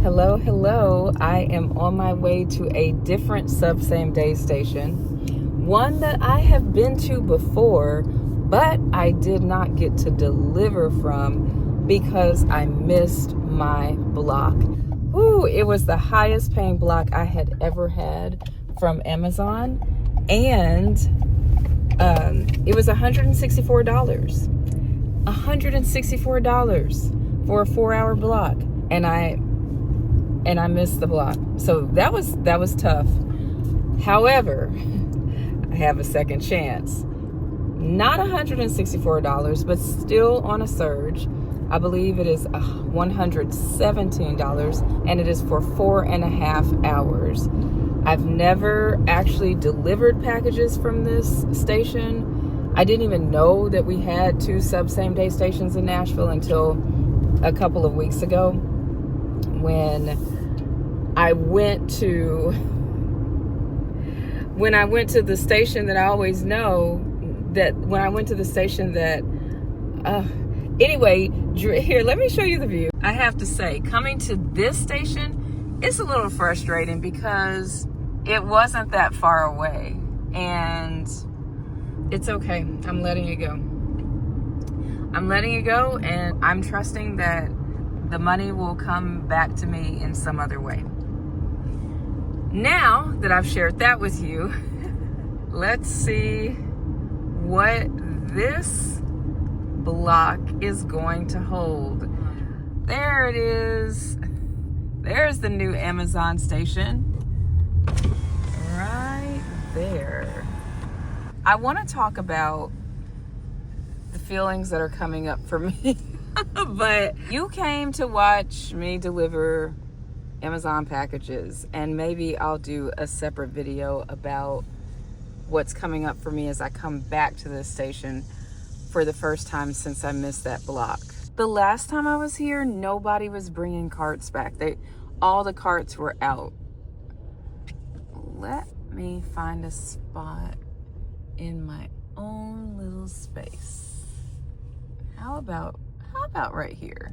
Hello, hello. I am on my way to a different same day station. One that I have been to before, but I did not get to deliver from because I missed my block. Ooh, it was the highest paying block I had ever had from Amazon. And it was $164. $164 for a 4-hour block. And I missed the block. So that was tough. However, I have a second chance. Not $164, but still on a surge. I believe it is $117, and it is for 4.5 hours. I've never actually delivered packages from this station. I didn't even know that we had 2 same day stations in Nashville until a couple of weeks ago, when I went to the station that I always know, anyway, here, let me show you the view. I have to say, coming to this station is a little frustrating because it wasn't that far away, and it's okay. I'm letting it go. And I'm trusting that the money will come back to me in some other way. Now that I've shared that with you, let's see what this block is going to hold. There it is. There's the new Amazon station. Right there. I want to talk about the feelings that are coming up for me. But you came to watch me deliver Amazon packages, and maybe I'll do a separate video about what's coming up for me as I come back to this station for the first time since I missed that block. The last time I was here, nobody was bringing carts back. All the carts were out. Let me find a spot in my own little space. How about right here?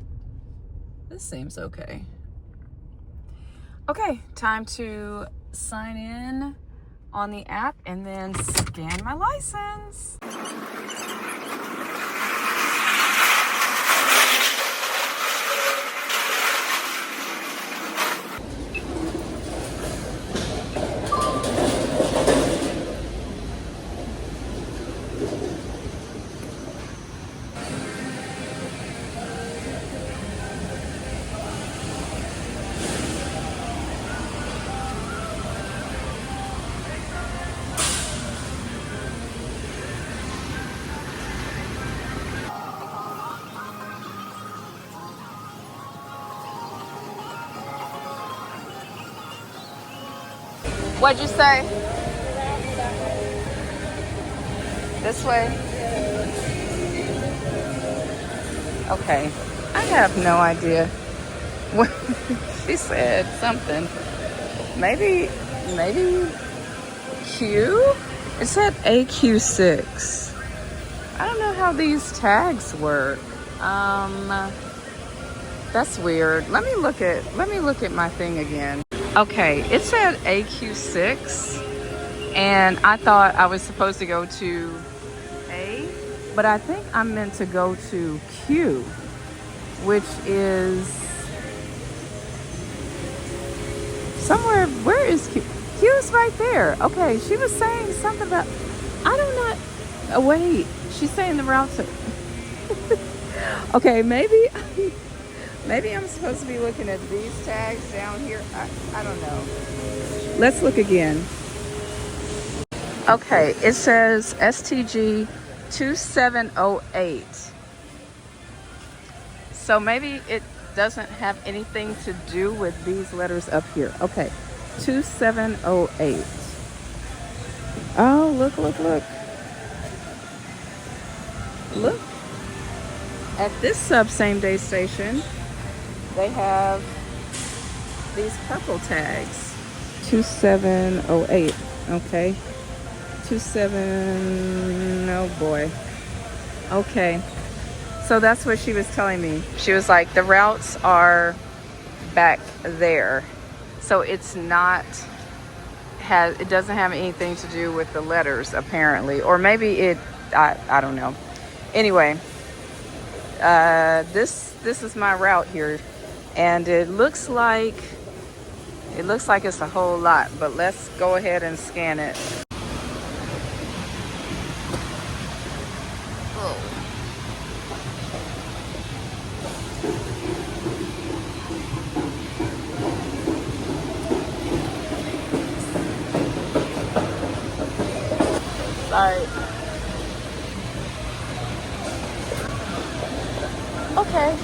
This seems okay. Okay, time to sign in on the app and then scan my license. What'd you say? This way? Okay. I have no idea what she said. Something. Maybe Q? It said AQ6. I don't know how these tags work. That's weird. Let me look at my thing again. Okay, it said AQ6, and I thought I was supposed to go to A, but I think I'm meant to go to Q, which is somewhere. Where is Q? Q's right there. Okay, she was saying something about, I don't know. Oh, wait, she's saying the routes are... Okay, maybe I'm supposed to be looking at these tags down here. I don't know. Let's look again. Okay, it says STG 2708. So maybe it doesn't have anything to do with these letters up here. Okay, 2708. Oh, look. Look at this same day station. They have these purple tags. 2708. Okay. 27. Oh boy. Okay. So that's what she was telling me. She was like, the routes are back there. So it's not, it doesn't have anything to do with the letters apparently, or maybe it, I don't know. Anyway, this is my route here, and it looks like it's a whole lot, but let's go ahead and scan it. Sorry. Okay.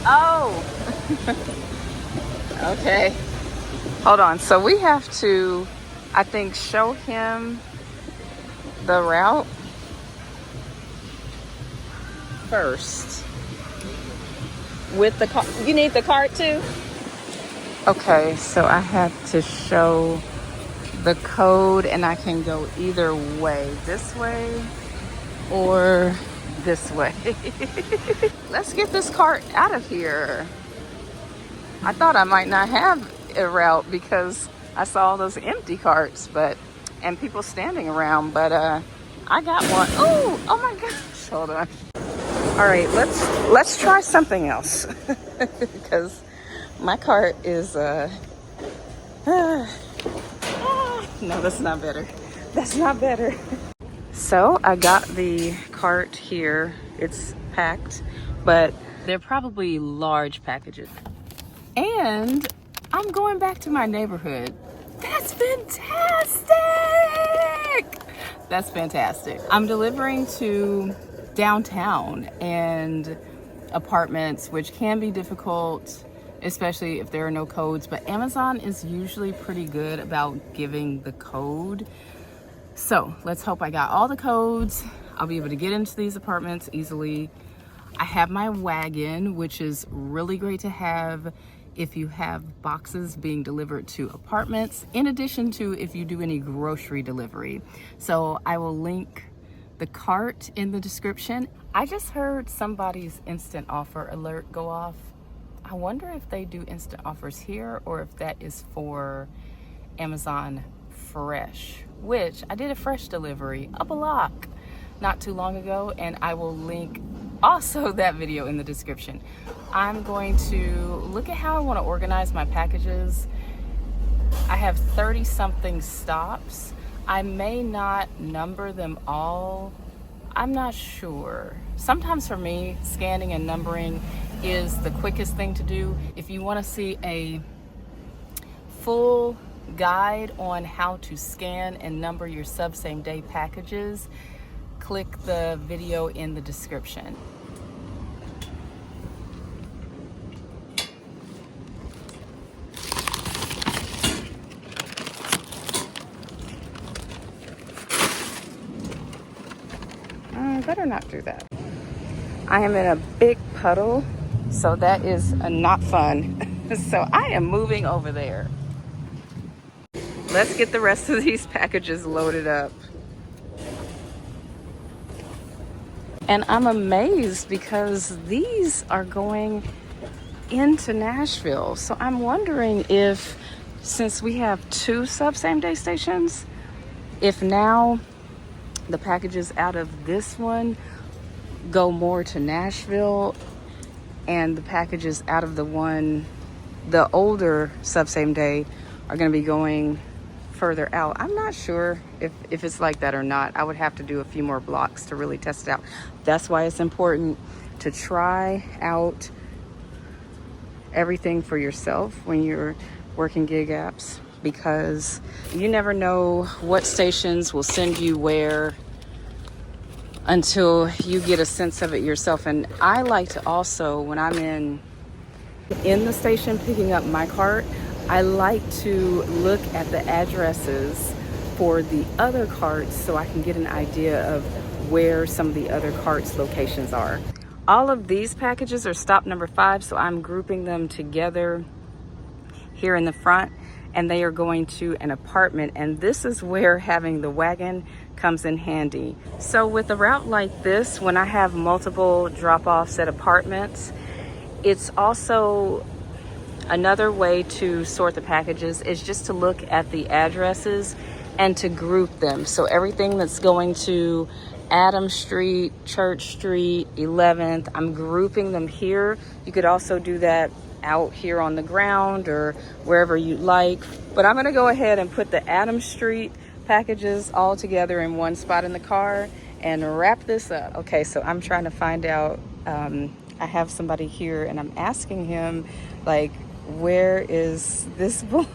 Oh. Okay. Hold on. So we have to, I think, show him the route first. With the car. You need the cart too? Okay, so I have to show the code, and I can go either way. This way or this way. Let's get this cart out of here. I thought I might not have a route because I saw all those empty carts, and people standing around, but I got one. Oh my gosh, hold on. All right, let's try something else because my cart is no, that's not better. That's not better. So I got the cart here. It's packed, but they're probably large packages. And I'm going back to my neighborhood. That's fantastic! That's fantastic. I'm delivering to downtown and apartments, which can be difficult, especially if there are no codes, but Amazon is usually pretty good about giving the code. So let's hope I got all the codes. I'll be able to get into these apartments easily. I have my wagon, which is really great to have if you have boxes being delivered to apartments, in addition to if you do any grocery delivery. So I will link the cart in the description. I just heard somebody's instant offer alert go off. I wonder if they do instant offers here or if that is for Amazon Fresh, which I did a fresh delivery up a block not too long ago, and I will link also that video in the description. I'm going to look at how I want to organize my packages. I have 30 something stops. I may not number them all. I'm not sure. Sometimes for me, scanning and numbering is the quickest thing to do. If you want to see a full guide on how to scan and number your same day packages, click the video in the description. Better not do that. I am in a big puddle, so that is not fun. So I am moving over there. Let's get the rest of these packages loaded up. And I'm amazed because these are going into Nashville. So I'm wondering if, since we have 2 same day stations, if now the packages out of this one go more to Nashville and the packages out of the older same day are going to be going further out. I'm not sure if it's like that or not. I would have to do a few more blocks to really test it out. That's why it's important to try out everything for yourself when you're working gig apps, because you never know what stations will send you where until you get a sense of it yourself. And I like to also, when I'm in the station picking up my cart, I like to look at the addresses for the other carts so I can get an idea of where some of the other carts locations are. All of these packages are stop number 5, so I'm grouping them together here in the front, and they are going to an apartment, and this is where having the wagon comes in handy. So with a route like this, when I have multiple drop-offs at apartments, It's also another way to sort the packages is just to look at the addresses and to group them. So everything that's going to Adams Street, Church Street, 11th, I'm grouping them here. You could also do that out here on the ground or wherever you like. But I'm gonna go ahead and put the Adams Street packages all together in one spot in the car and wrap this up. Okay, so I'm trying to find out, I have somebody here and I'm asking him, like, where is this block?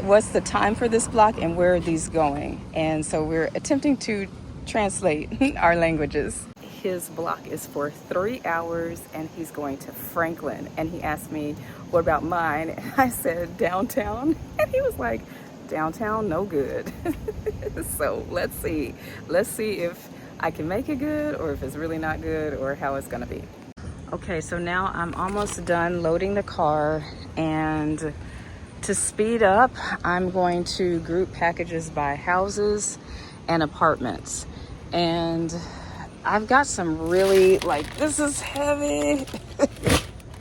What's the time for this block and where are these going? And so we're attempting to translate our languages. His block is for 3 hours and he's going to Franklin. And he asked me, what about mine? And I said, downtown. And he was like, downtown, no good. So let's see if I can make it good or if it's really not good or how it's gonna be. Okay, so now I'm almost done loading the car, and to speed up, I'm going to group packages by houses and apartments. And I've got some really, like, this is heavy.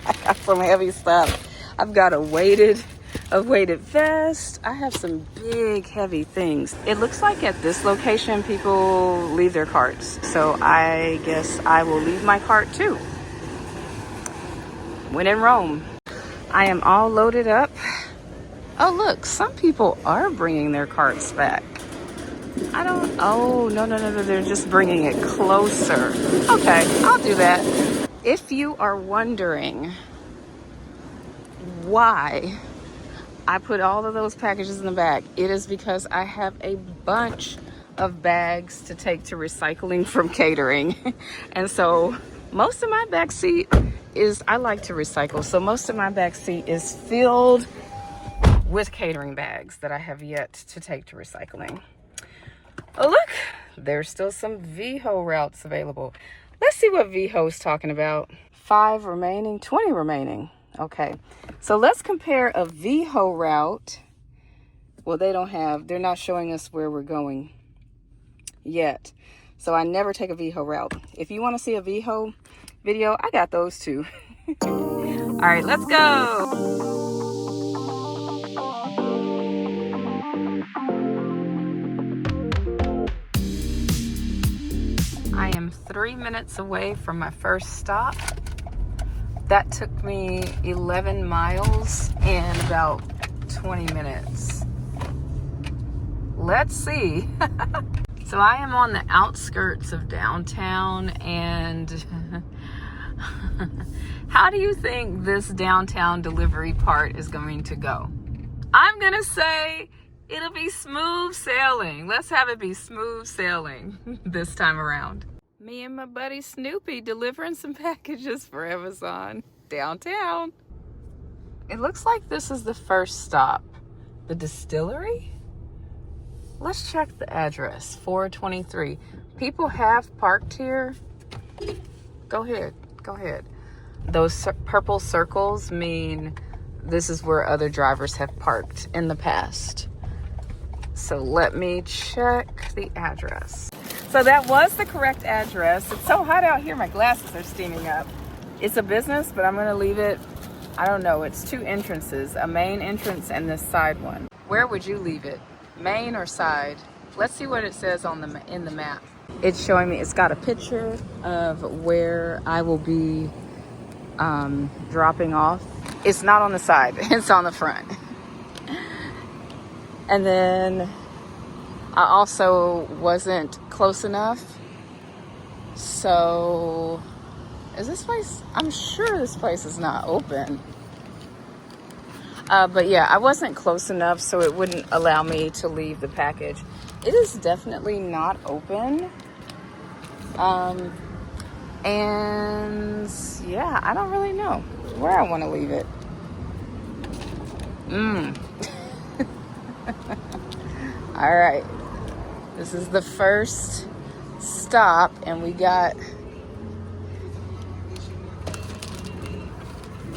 I got some heavy stuff. I've got a weighted vest. I have some big, heavy things. It looks like at this location, people leave their carts. So I guess I will leave my cart too. When in Rome. I am all loaded up. Oh, look, some people are bringing their carts back. Oh, no, they're just bringing it closer. Okay, I'll do that. If you are wondering why I put all of those packages in the back, it is because I have a bunch of bags to take to recycling from catering. And so most of my back seat I like to recycle. So most of my back seat is filled with catering bags that I have yet to take to recycling. Oh, look, there's still some VEHO routes available. Let's see what VEHO is talking about. 5 remaining, 20 remaining. Okay, so let's compare a VEHO route. Well, they're not showing us where we're going yet. So I never take a VEHO route. If you want to see a VEHO video, I got those too. All right, let's go. I am 3 minutes away from my first stop. That took me 11 miles in about 20 minutes. Let's see. So I am on the outskirts of downtown, and how do you think this downtown delivery part is going to go? I'm gonna say it'll be smooth sailing. Let's have it be smooth sailing this time around. Me and my buddy Snoopy delivering some packages for Amazon downtown. It looks like this is the first stop. The distillery? Let's check the address, 423. People have parked here. Go ahead. Those purple circles mean this is where other drivers have parked in the past. So let me check the address. So that was the correct address. It's so hot out here, my glasses are steaming up. It's a business, but I'm gonna leave it, I don't know, it's 2 entrances, a main entrance and this side one. Where would you leave it? Main or side? Let's see what it says in the map. It's showing me, it's got a picture of where I will be dropping off. It's not on the side, it's on the front. And then I also wasn't close enough. So, is this place, I'm sure this place is not open. But yeah, I wasn't close enough, so it wouldn't allow me to leave the package. It is definitely not open. And yeah, I don't really know where I want to leave it. All right, this is the first stop, and we got,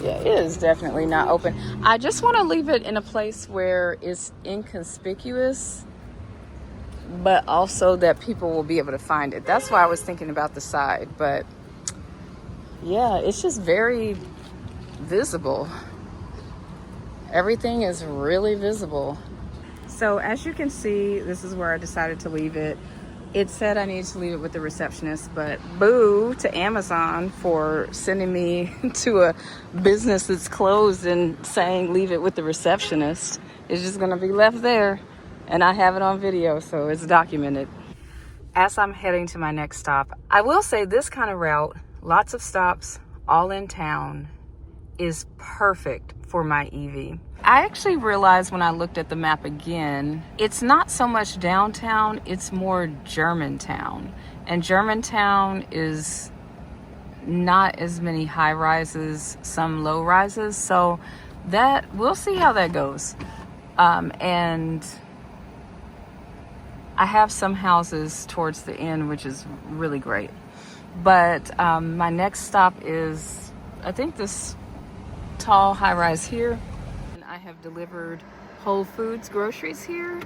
yeah, it is definitely not open. I just want to leave it in a place where it's inconspicuous, but also that people will be able to find it. That's why I was thinking about the side, but Yeah, it's just very visible. Everything is really visible. So as you can see, this is where I decided to leave it. It said I needed to leave it with the receptionist, but boo to Amazon for sending me to a business that's closed and saying leave it with the receptionist. It's just gonna be left there, and I have it on video, so it's documented. As I'm heading to my next stop, I will say this kind of route, lots of stops, all in town, is perfect for my EV. I actually realized when I looked at the map again, it's not so much downtown, it's more Germantown. And Germantown is not as many high rises, some low rises. So that, we'll see how that goes. And I have some houses towards the end, which is really great. But my next stop is, I think, this tall high rise here. And I have delivered Whole Foods groceries here.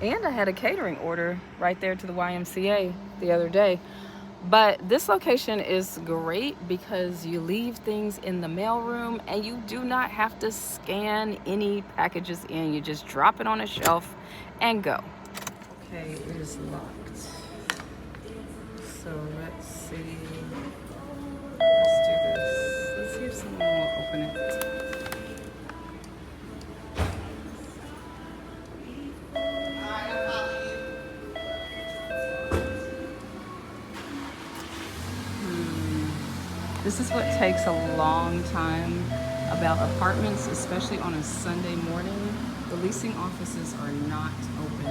And I had a catering order right there to the YMCA the other day. But this location is great because you leave things in the mailroom and you do not have to scan any packages in. You just drop it on a shelf and go. Okay, it is locked. So let's see. Let's do this. Let's see if someone will open it. This is what takes a long time about apartments, especially on a Sunday morning. The leasing offices are not open.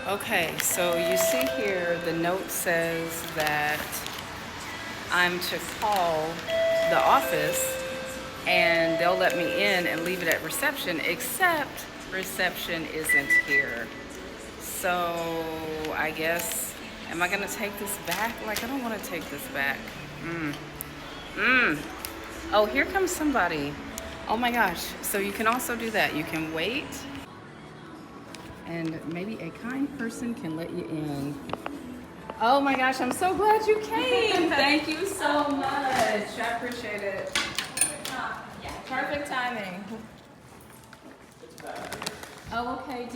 Okay, so you see here, the note says that I'm to call the office and they'll let me in and leave it at reception, except reception isn't here. So I guess, am I gonna take this back? Like, I don't wanna take this back. Oh, here comes somebody. Oh my gosh, so you can also do that. You can wait and maybe a kind person can let you in. Oh my gosh, I'm so glad you came. Thank you so much. I appreciate it. Perfect timing. Oh, okay.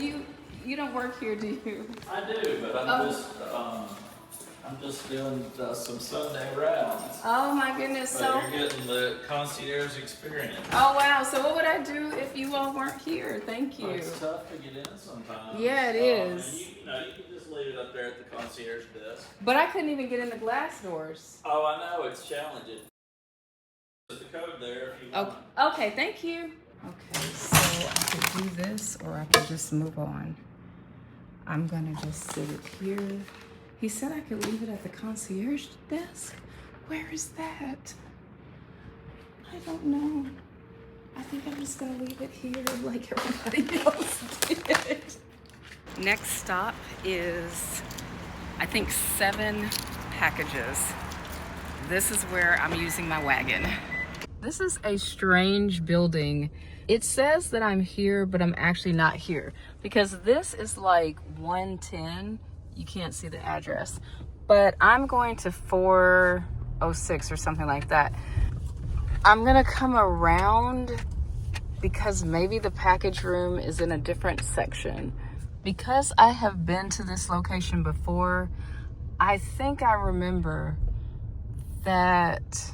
You don't work here, do you? I do, but I'm just doing some Sunday rounds. Oh my goodness. But So you're getting the concierge experience. oh wow. So what would I do if you all weren't here? Thank you. It's tough to get in sometimes. Yeah, it is. And you can just leave it up there at the concierge desk. But I couldn't even get in the glass doors. Oh, I know, it's challenging. There's the code there if you want. Okay, thank you. Okay, so I could do this or I could just move on. I'm gonna just sit it here. He said I could leave it at the concierge desk. Where is that? I don't know. I think I'm just gonna leave it here like everybody else did. Next stop is, I think, 7 packages. This is where I'm using my wagon. This is a strange building. It says that I'm here, but I'm actually not here because this is like 110. You can't see the address, but I'm going to 406 or something like that. I'm gonna come around because maybe the package room is in a different section. Because I have been to this location before, I think I remember that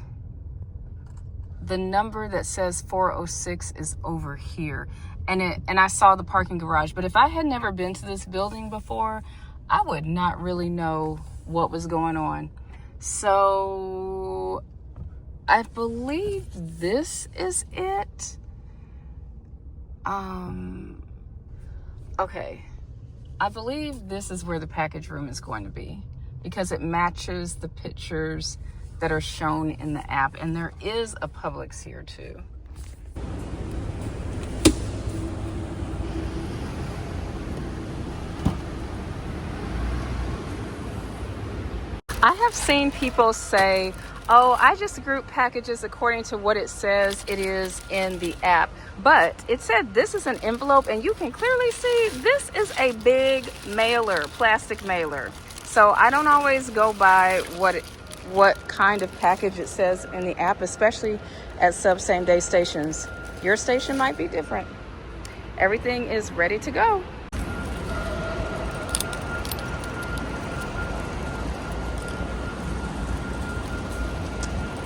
the number that says 406 is over here. And I saw the parking garage. But if I had never been to this building before, I would not really know what was going on. So I believe this is it. Okay. I believe this is where the package room is going to be because it matches the pictures that are shown in the app, and there is a Publix here too. I have seen people say, oh, I just group packages according to what it says it is in the app. But it said this is an envelope, and you can clearly see this is a big mailer, plastic mailer. So I don't always go by what what kind of package it says in the app, especially at same day stations. Your station might be different. Everything is ready to go.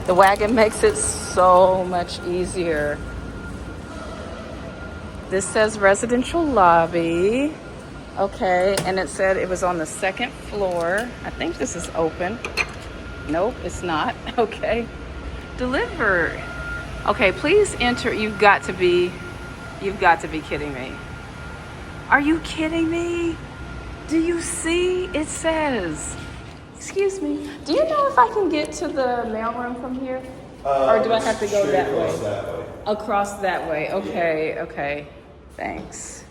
The wagon makes it so much easier. This says residential lobby. Okay, and it said it was on the second floor. I think this is open. Nope, it's not. Okay. Delivered. Okay, please enter. You've got to be kidding me. Are you kidding me? Do you see? It says, excuse me, do you know if I can get to the mailroom from here? Or do I have to go that way? Across that way. Okay, yeah. Okay. Thanks.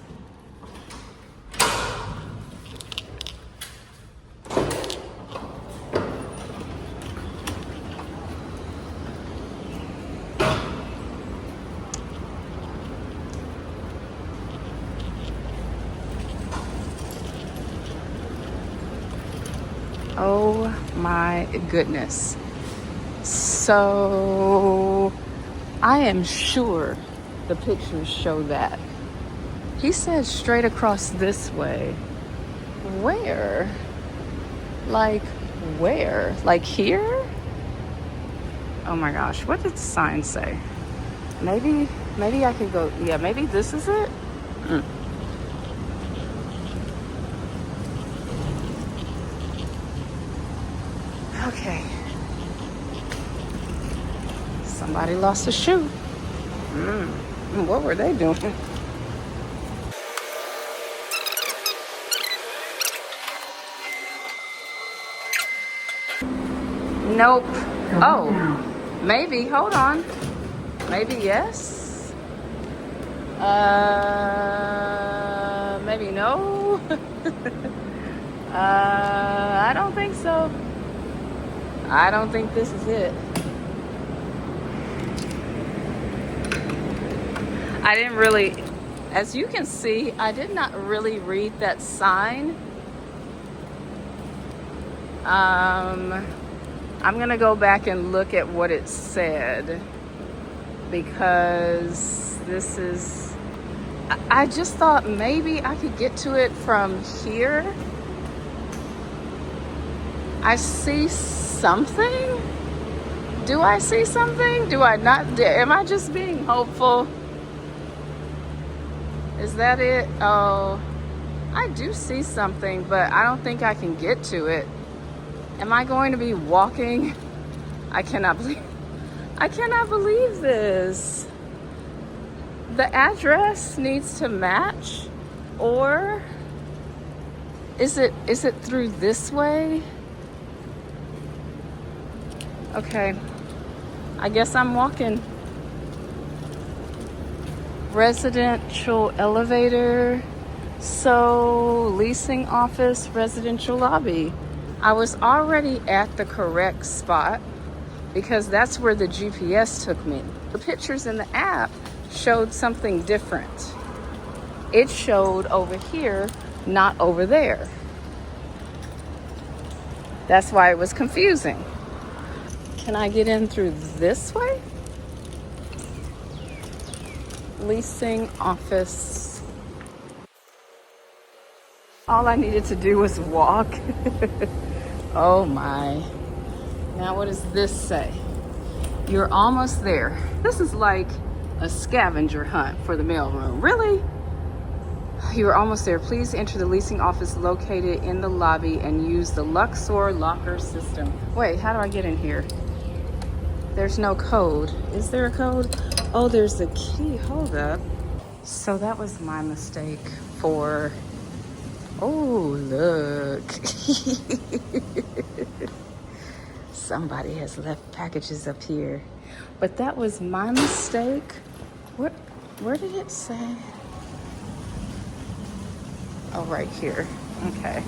Oh my goodness. So I am sure the pictures show that. He said straight across this way. Where? Like where? Like here? Oh my gosh, what did the sign say? Maybe I could go, yeah, maybe this is it? Okay. Somebody lost a shoe. What were they doing? Nope. Oh, maybe. Hold on. Maybe yes. Maybe no. I don't think so. I don't think this is it. I didn't really, as you can see, I did not really read that sign. I'm gonna go back and look at what it said, because this is, I just thought maybe I could get to it from here. I see something. Do I see something? Do I not? Am I just being hopeful? Is that it? Oh, I do see something, but I don't think I can get to it. Am I going to be walking? I cannot believe this. The address needs to match, or is it through this way? Okay, I guess I'm walking. Residential elevator, so leasing office, residential lobby. I was already at the correct spot because that's where the GPS took me. The pictures in the app showed something different. It showed over here, not over there. That's why it was confusing. Can I get in through this way? Leasing office. All I needed to do was walk. Oh my. Now what does this say? You're almost there. This is like a scavenger hunt for the mailroom. Really? You're almost there. Please enter the leasing office located in the lobby and use the Luxer locker system. Wait, how do I get in here? There's no code. Is there a code? Oh, there's a key. Hold up. So that was my mistake for... Oh, look. Somebody has left packages up here. But that was my mistake. Where did it say? Oh, right here. Okay.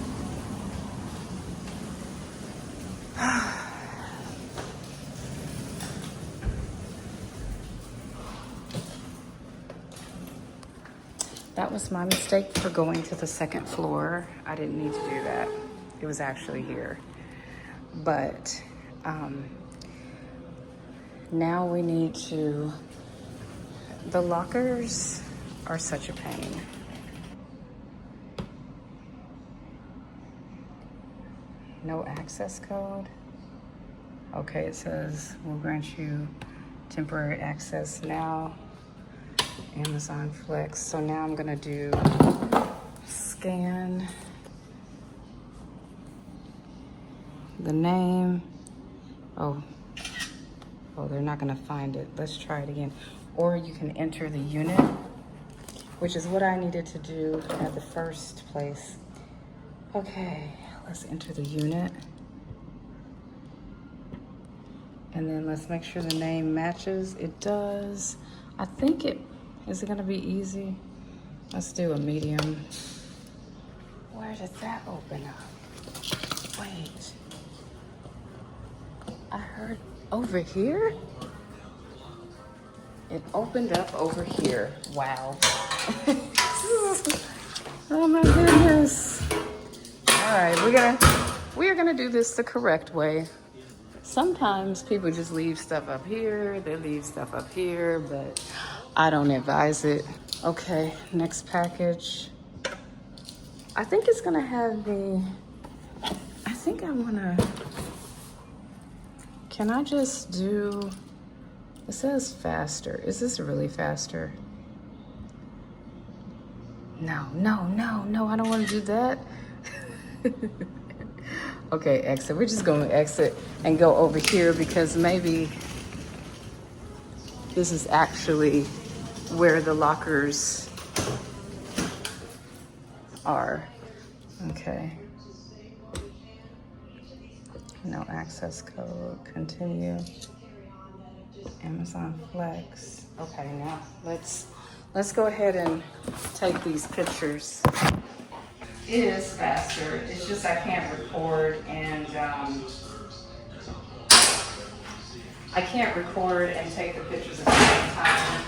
That was my mistake for going to the second floor. I didn't need to do that. It was actually here. But Now we need to, the lockers are such a pain. No access code. Okay, it says we'll grant you temporary access now. Amazon Flex. So now I'm gonna do scan the name. Oh, they're not gonna find it. Let's try it again. Or you can enter the unit, which is what I needed to do at the first place. Okay, let's enter the unit. And then let's make sure the name matches. It does. I think is it gonna be easy? Let's do a medium. Where did that open up? Wait. I heard over here? It opened up over here. Wow. Oh my goodness. All right, we are gonna do this the correct way. Sometimes people just leave stuff up here, they leave stuff up here, but I don't advise it. Okay, next package. I think it's gonna have me, I think I wanna, can I just do, it says faster. Is this really faster? No, I don't wanna do that. Okay, exit. We're just going to exit and go over here because maybe this is actually where the lockers are. Okay. No access code. Continue. Amazon Flex. Okay, now let's go ahead and take these pictures. It is faster. It's just I can't record and take the pictures at the same time.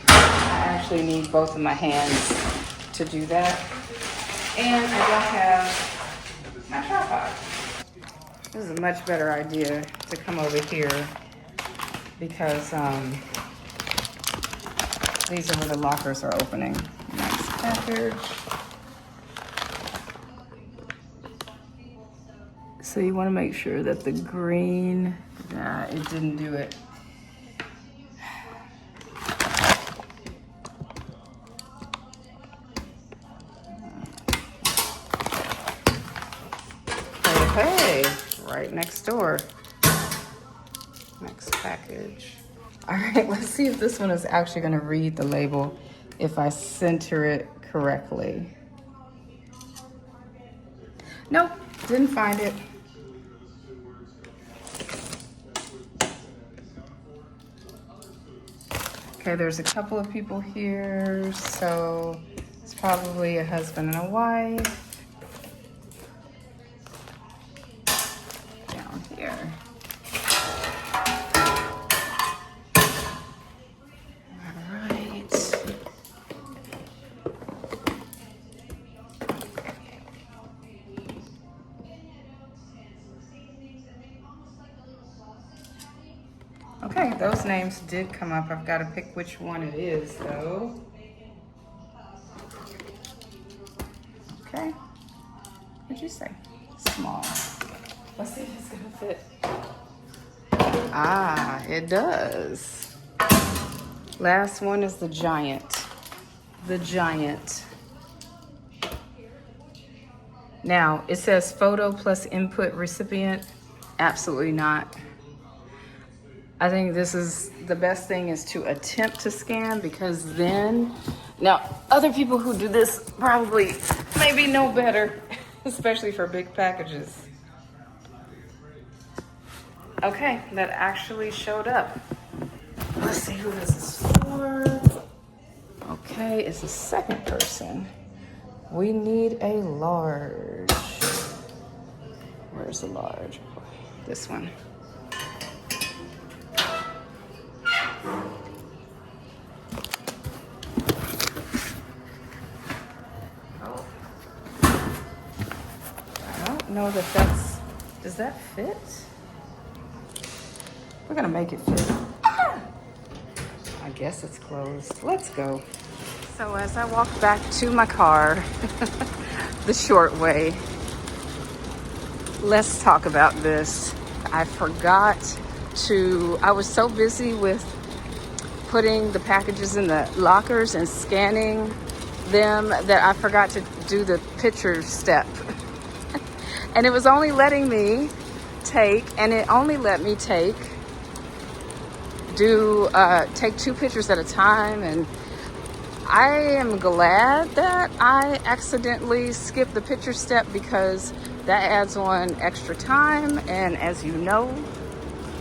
I actually need both of my hands to do that. And I don't have my tripod. This is a much better idea to come over here because these are where the lockers are opening. Next package. So you want to make sure that the green, nah, it didn't do it. Hey, right next door. Next package. All right, let's see if this one is actually going to read the label if I center it correctly. Nope, didn't find it. Okay, there's a couple of people here, so it's probably a husband and a wife. Down here. All right. Okay, those names did come up. I've got to pick which one it is, though. Okay. What'd you say? Small. Let's see if it's gonna fit. Ah, it does. Last one is the giant. The giant. Now, it says photo plus input recipient. Absolutely not. I think this is the best thing is to attempt to scan because then, now other people who do this probably maybe know better, especially for big packages. Okay, that actually showed up. Let's see who this is for. Okay, it's the second person. We need a large. Where's the large? This one. I don't know that that's, does that fit? We're gonna make it fit. I guess it's closed. Let's go. So as I walk back to my car, the short way, let's talk about this. I was so busy with putting the packages in the lockers and scanning them that I forgot to do the picture step. And it was only letting me take take 2 pictures at a time, and I am glad that I accidentally skipped the picture step because that adds on extra time, and as you know,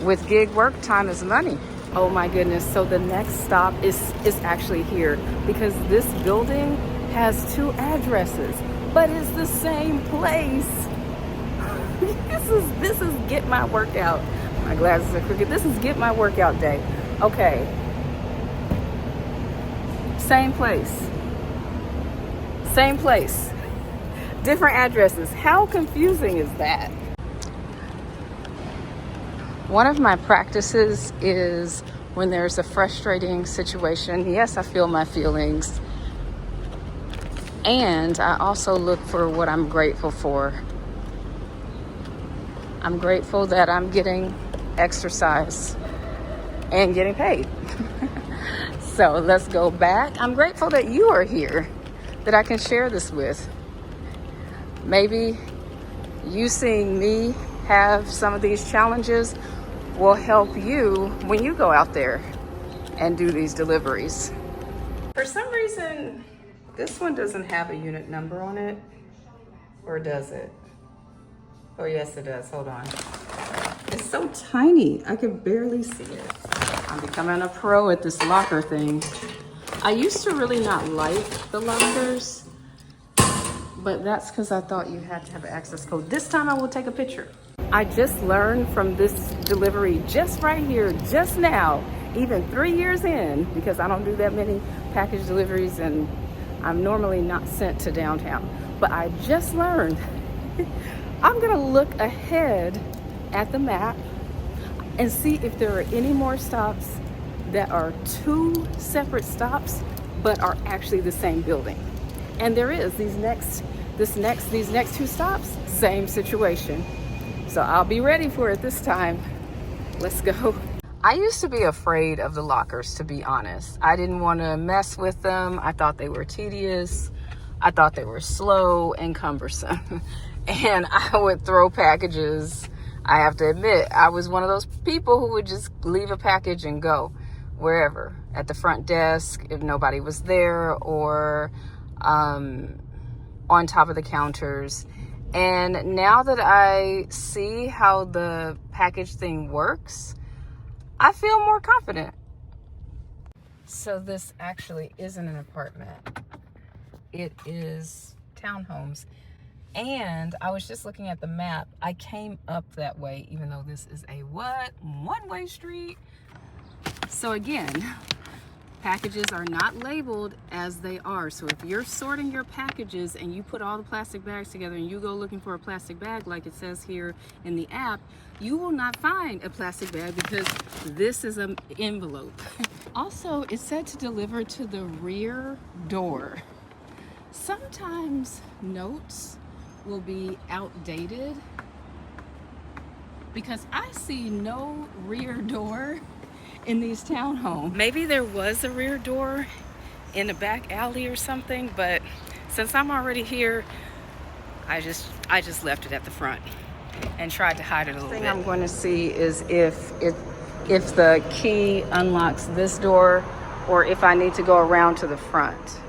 with gig work, time is money. Oh my goodness, so the next stop is actually here because this building has 2 addresses, but it's the same place. This is get my workout. My glasses are crooked. This is get my workout day. Okay. Same place. Same place. Different addresses. How confusing is that? One of my practices is when there's a frustrating situation, yes, I feel my feelings. And I also look for what I'm grateful for. I'm grateful that I'm getting exercise and getting paid. So let's go back. I'm grateful that you are here, that I can share this with. Maybe you seeing me have some of these challenges will help you when you go out there and do these deliveries. For some reason, this one doesn't have a unit number on it, or does it? Oh yes, it does. Hold on. It's so tiny, I can barely see it. I'm becoming a pro at this locker thing. I used to really not like the lockers, but that's because I thought you had to have an access code. This time I will take a picture. I just learned from this delivery just right here, just now, even 3 years in, because I don't do that many package deliveries and I'm normally not sent to downtown. But I just learned I'm gonna look ahead at the map and see if there are any more stops that are 2 separate stops but are actually the same building. And there is. These next 2 stops, same situation. So I'll be ready for it this time. Let's go. I used to be afraid of the lockers, to be honest. I didn't want to mess with them. I thought they were tedious. I thought they were slow and cumbersome. And I would throw packages. I have to admit, I was one of those people who would just leave a package and go wherever, at the front desk if nobody was there, or on top of the counters. And now that I see how the package thing works, I feel more confident. So this actually isn't an apartment. It is townhomes. And I was just looking at the map. I came up that way, even though this is a one-way street. So again, packages are not labeled as they are. So if you're sorting your packages and you put all the plastic bags together and you go looking for a plastic bag like it says here in the app, you will not find a plastic bag because this is an envelope. Also, it said to deliver to the rear door. Sometimes notes will be outdated because I see no rear door in these townhomes. Maybe there was a rear door in the back alley or something, but since I'm already here, I just left it at the front and tried to hide it a little bit. The thing I'm going to see is if the key unlocks this door or if I need to go around to the front.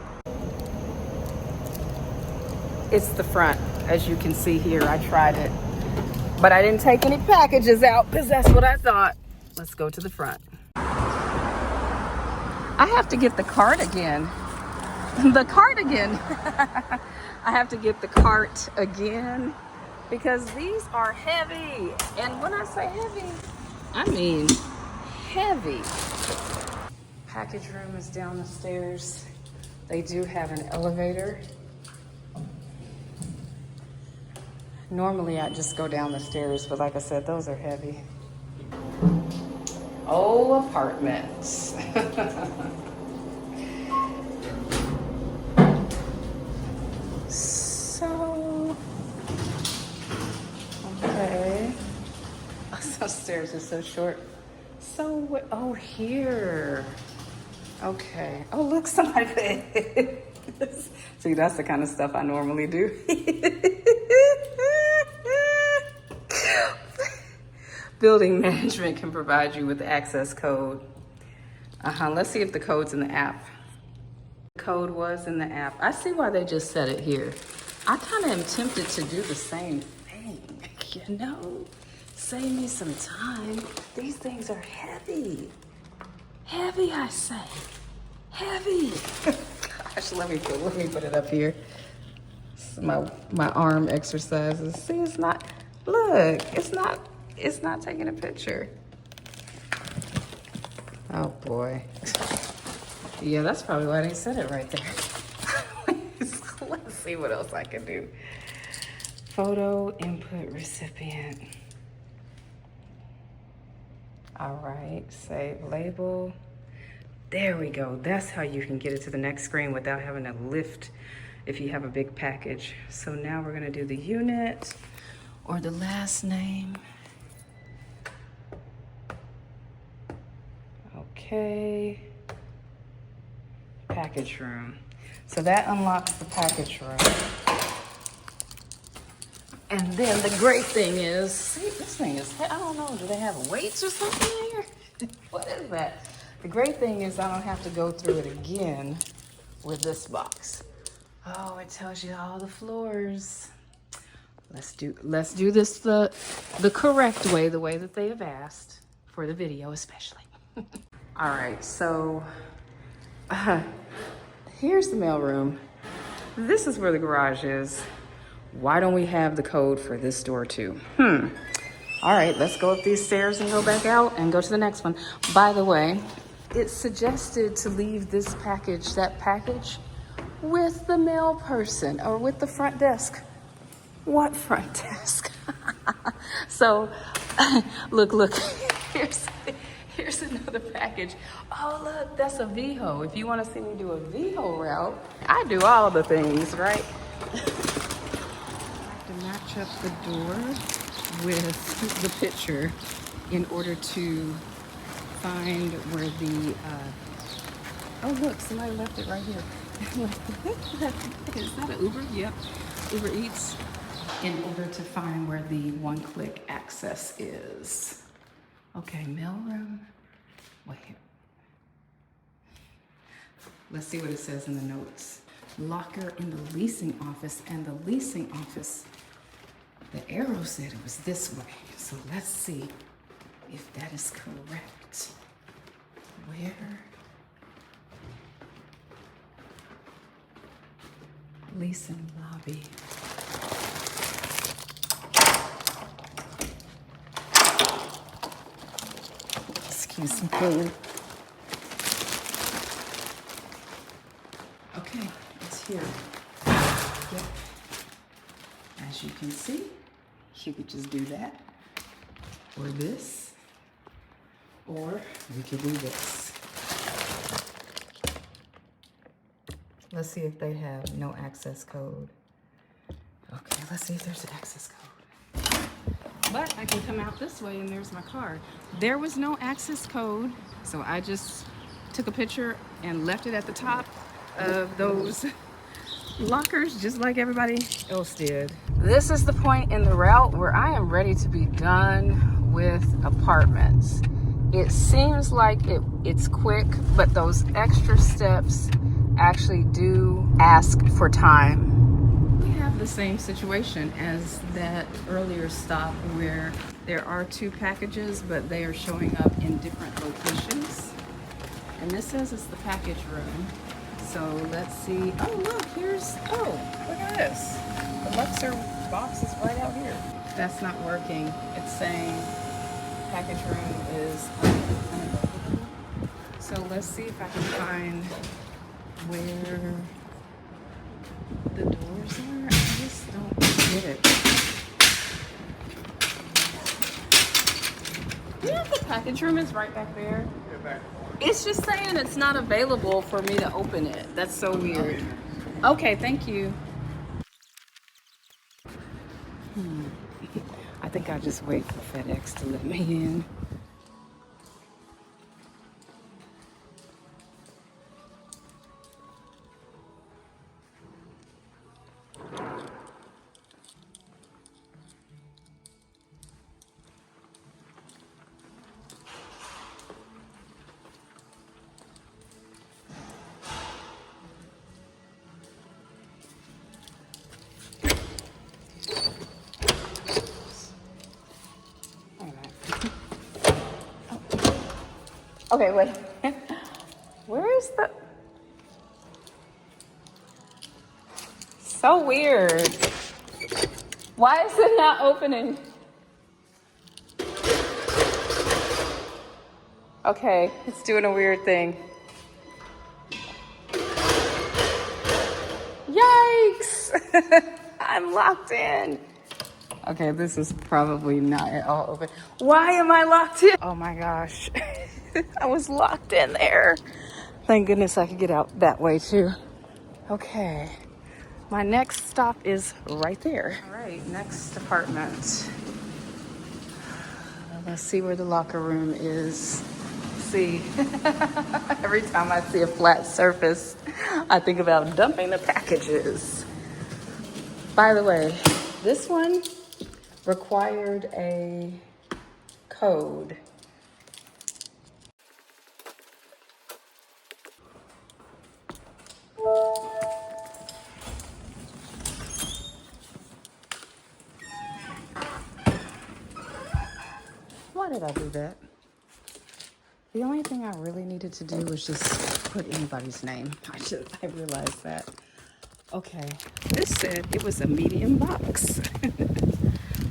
It's the front, as you can see here. I tried it, but I didn't take any packages out because that's what I thought. Let's go to the front. I have to get the cart again. The cart again. I have to get the cart again because these are heavy. And when I say heavy, I mean heavy. Package room is down the stairs. They do have an elevator. Normally I just go down the stairs, but like I said, those are heavy. Oh, apartments. So, okay. Oh, stairs are so short. So, oh, here. Okay. Oh, look, somebody put this. See, that's the kind of stuff I normally do. Building management can provide you with the access code. Let's see if the code's in the app. The code was in the app. I see why they just said it here. I kind of am tempted to do the same thing, you know? Save me some time. These things are heavy. Heavy, I say. Heavy. Gosh, let me put it up here. My arm exercises. See, it's not, look, it's not taking a picture. Oh boy. Yeah, that's probably why they said it right there. Let's see what else I can do. Photo input recipient. All right, save label. There we go. That's how you can get it to the next screen without having to lift if you have a big package. So now we're gonna do the unit or the last name. Okay. Package room. So that unlocks the package room. And then the great thing is, see, this thing is, I don't know, do they have weights or something here? What is that? The great thing is I don't have to go through it again with this box. Oh, it tells you all the floors. Let's do this the correct way, the way that they have asked for the video especially. All right, so here's the mailroom. This is where the garage is. Why don't we have the code for this door too? All right, let's go up these stairs and go back out and go to the next one. By the way, it's suggested to leave this package, that package, with the mail person or with the front desk. What front desk? So, look, here's another package. Oh, look, that's a VEHO. If you want to see me do a VEHO route, I do all the things, right? To match up the door with the picture in order to find where the, oh look, somebody left it right here. Is that an Uber? Yep, Uber Eats. In order to find where the one-click access is. Okay, mailroom. Wait. Let's see what it says in the notes. Locker in the leasing office, and the leasing office, the arrow said it was this way. So let's see if that is correct. Where? Leasing lobby. Excuse me. Okay, it's here. Yep. As you can see, you could just do that, or this, or we could do this. Let's see if they have no access code. Okay, let's see if there's an access code. But I can come out this way and there's my card. There was no access code, so I just took a picture and left it at the top of those lockers, just like everybody else did. This is the point in the route where I am ready to be done with apartments. It seems like it's quick, but those extra steps actually do ask for time. We have the same situation as that earlier stop where there are two packages, but they are showing up in different locations. And this says it's the package room. So let's see. Oh, look, look at this. The Luxer box is right out here. That's not working. It's saying package room is unavailable. So let's see if I can find where the doors are. I just don't get it. Yeah, the package room is right back there. It's just saying it's not available for me to open it. That's so weird. Okay, thank you. I think I'll just wait for FedEx to let me in. Okay, wait. Where is the... So weird. Why is it not opening? Okay, it's doing a weird thing. Yikes! I'm locked in. Okay, this is probably not at all open. Why am I locked in? Oh my gosh. I was locked in there. Thank goodness I could get out that way too. Okay. My next stop is right there. All right, next apartment. Let's see where the locker room is. See, every time I see a flat surface, I think about dumping the packages. By the way, this one required a code. Why did I do that? The only thing I really needed to do was just put anybody's name. I realized that. Okay, this said it was a medium box.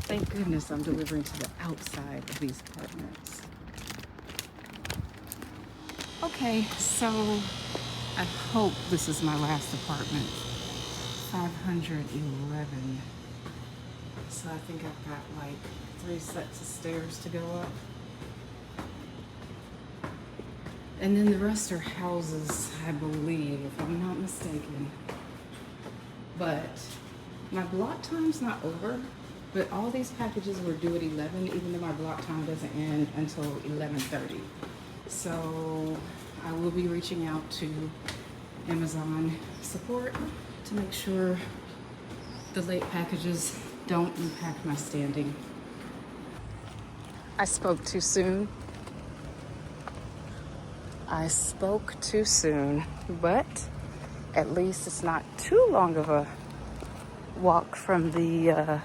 Thank goodness I'm delivering to the outside of these apartments. Okay, so I hope this is my last apartment. 511. So I think I've got like 3 sets of stairs to go up. And then the rest are houses, I believe, if I'm not mistaken. But my block time's not over, but all these packages were due at 11, even though my block time doesn't end until 11:30. So I will be reaching out to Amazon support to make sure the late packages don't impact my standing. I spoke too soon. I spoke too soon, but at least it's not too long of a walk from the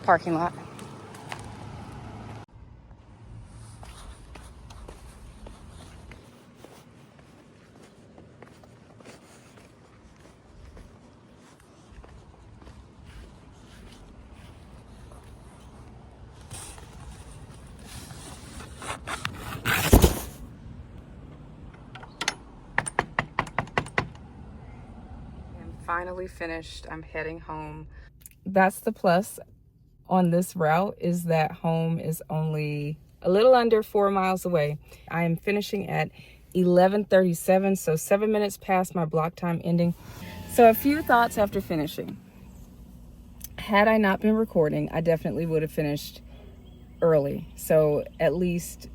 parking lot. Finally finished. I'm heading home. That's the plus on this route, is that home is only a little under 4 miles away. I am finishing at 11:37, so 7 minutes past my block time ending. So a few thoughts after finishing. Had I not been recording, I definitely would have finished early. So at least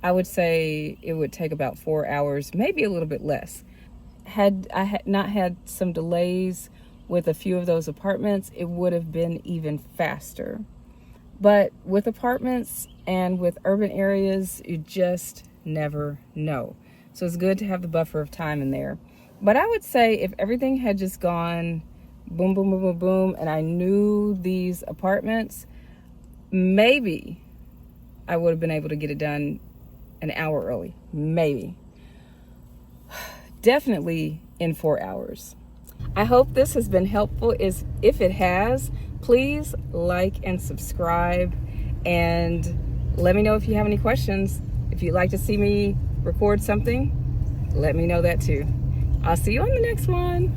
I would say it would take about 4 hours, maybe a little bit less. Had I not had some delays with a few of those apartments, it would have been even faster. But with apartments and with urban areas, you just never know. So it's good to have the buffer of time in there. But I would say if everything had just gone boom, boom, boom, boom, boom, and I knew these apartments, maybe I would have been able to get it done an hour early. Maybe. Definitely in 4 hours. I hope this has been helpful. If it has, please like and subscribe, and let me know if you have any questions. If you'd like to see me record something, let me know that too. I'll see you on the next one.